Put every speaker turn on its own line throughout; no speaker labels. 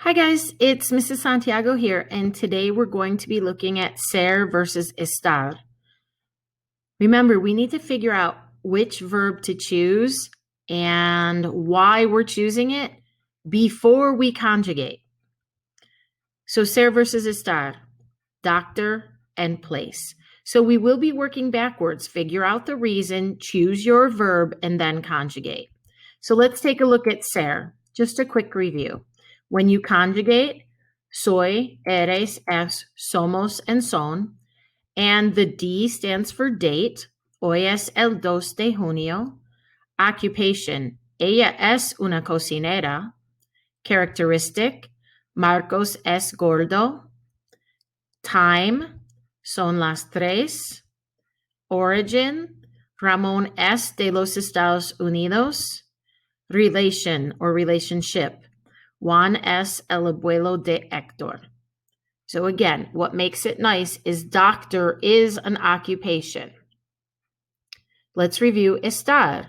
Hi guys, it's Mrs. Santiago here, and today we're going to be looking at ser versus estar. Remember, we need to figure out which verb to choose and why we're choosing it before we conjugate. So ser versus estar, doctor and place. So we will be working backwards. Figure out the reason, choose your verb, and then conjugate. So let's take a look at ser. Just a quick review. When you conjugate, soy, eres, es, somos, and son, and the D stands for date. Hoy es el 2 de junio. Occupation, ella es una cocinera. Characteristic, Marcos es gordo. Time, son las 3. Origin, Ramón es de los Estados Unidos. Relation or relationship, Juan es el abuelo de Héctor. So again, what makes it nice is doctor is an occupation. Let's review estar.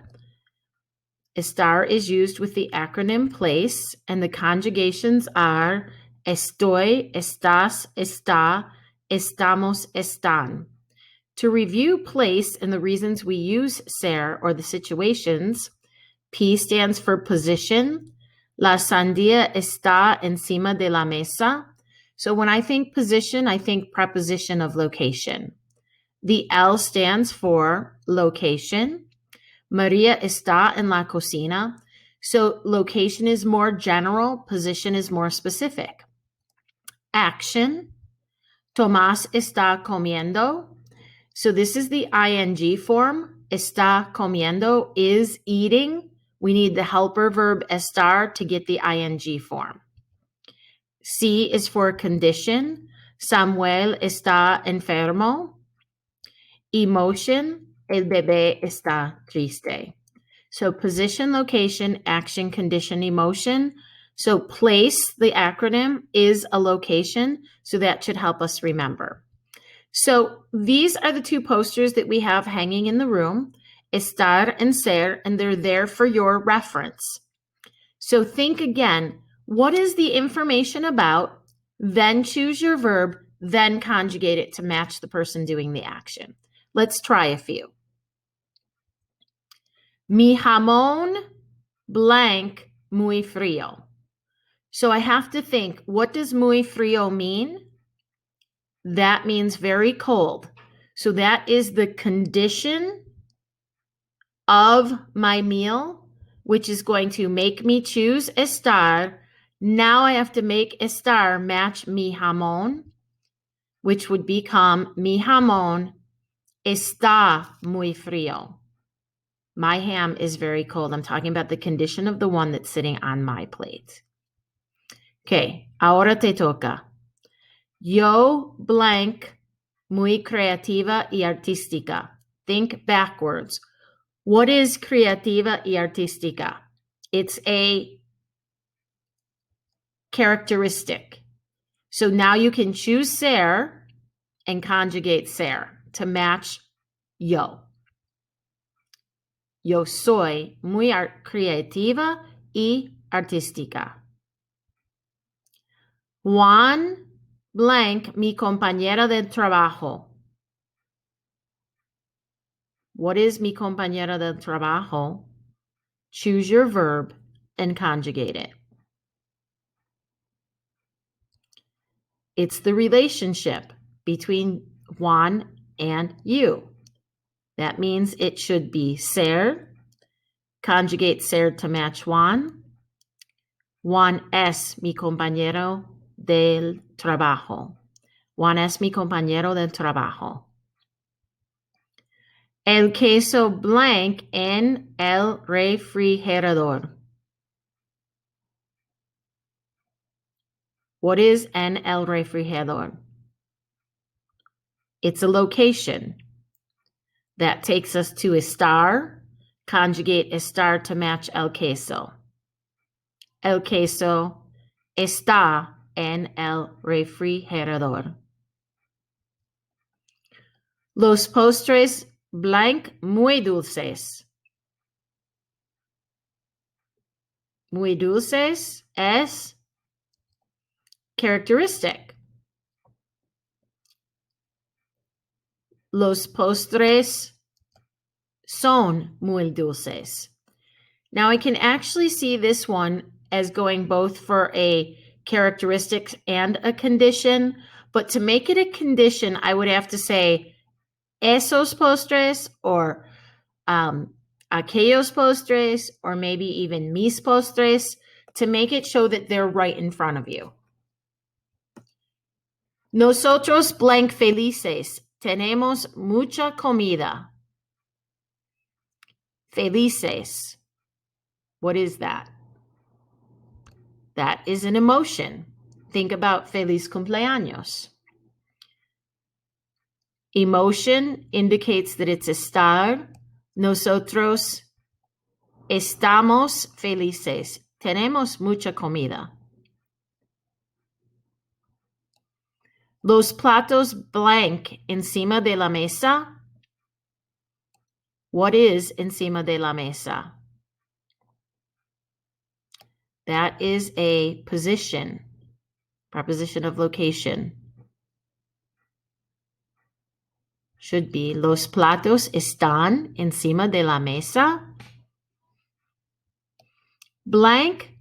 Estar is used with the acronym place, and the conjugations are estoy, estás, está, estamos, están. To review place and the reasons we use ser or the situations, P stands for position. La sandía está encima de la mesa. So when I think position, I think preposition of location. The L stands for location. Maria está en la cocina. So location is more general, position is more specific. Action. Tomás está comiendo. So this is the ing form. Está comiendo is eating. We need the helper verb estar to get the ing form. C is for condition. Samuel está enfermo. Emotion, el bebé está triste. So position, location, action, condition, emotion. So place, the acronym, is a location, so that should help us remember. So these are the two posters that we have hanging in the room, estar and ser, and they're there for your reference. So think again, what is the information about? Then choose your verb, then conjugate it to match the person doing the action. Let's try a few. Mi jamón blank muy frío. So I have to think, what does muy frío mean? That means very cold. So that is the condition of my meal, which is going to make me choose estar. Now I have to make estar match mi jamón, which would become mi jamón está muy frío. My ham is very cold. I'm talking about the condition of the one that's sitting on my plate. Okay, ahora te toca. Yo blank muy creativa y artística. Think backwards. What is creativa y artística? It's a characteristic. So now you can choose ser and conjugate ser to match yo. Yo soy muy creativa y artística. Juan blank, mi compañera de trabajo. What is mi compañera de trabajo? Choose your verb and conjugate it. It's the relationship between Juan and you. That means it should be ser. Conjugate ser to match Juan. Juan es mi compañero del trabajo. Juan es mi compañero del trabajo. El queso blank en el refrigerador. What is en el refrigerador? It's a location. That takes us to estar. Conjugate estar to match el queso. El queso está en el refrigerador. Los postres blank muy dulces. Muy dulces es characteristic. Los postres son muy dulces. Now I can actually see this one as going both for a characteristic and a condition, but to make it a condition, I would have to say esos postres or aquellos postres or maybe even mis postres to make it show that they're right in front of you. Nosotros blank felices tenemos mucha comida. Felices. What is that? That is an emotion. Think about feliz cumpleaños. Emotion indicates that it's estar. Nosotros estamos felices. Tenemos mucha comida. Los platos blank encima de la mesa. What is encima de la mesa? That is a position, preposition of location. Should be los platos están encima de la mesa. Blank,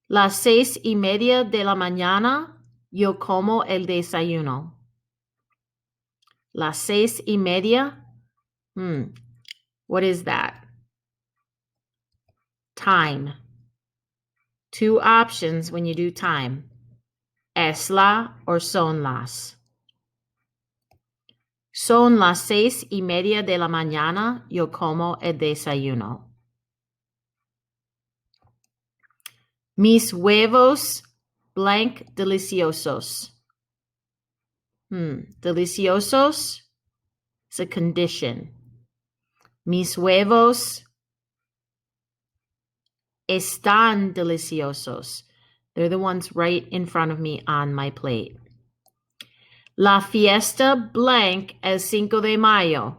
las 6:30 de la mañana, yo como el desayuno. Las 6:30. What is that? Time. Two options when you do time. Es la or son las. Son las 6:30 de la mañana, yo como el desayuno. Mis huevos blank deliciosos. Deliciosos is a condition. Mis huevos están deliciosos. They're the ones right in front of me on my plate. La fiesta blank el 5 de mayo.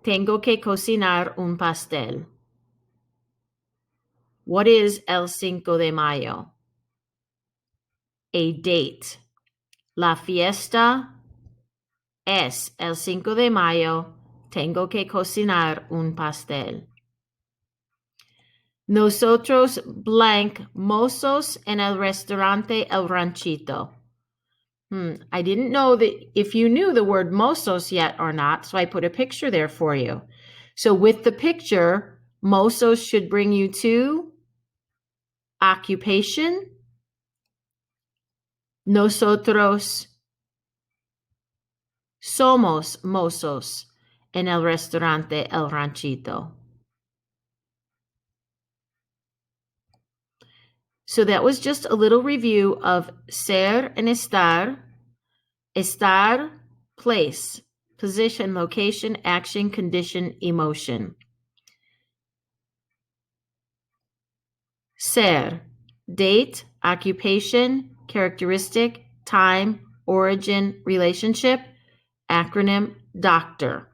Tengo que cocinar un pastel. What is el 5 de mayo? A date. La fiesta es el 5 de mayo. Tengo que cocinar un pastel. Nosotros blank mozos en el restaurante El Ranchito. I didn't know that if you knew the word mozos yet or not, so I put a picture there for you. So with the picture, mozos should bring you to occupation. Nosotros somos mozos en el restaurante El Ranchito. So that was just a little review of ser and estar. Estar, place, position, location, action, condition, emotion. Ser, date, occupation, characteristic, time, origin, relationship, acronym, doctor.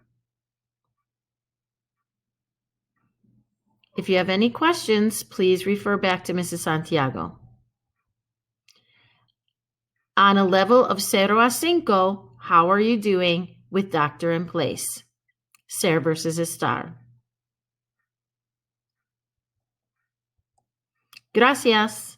If you have any questions, please refer back to Mrs. Santiago. On a level of 0 a 5, how are you doing with doctor and place? Ser versus estar. Gracias.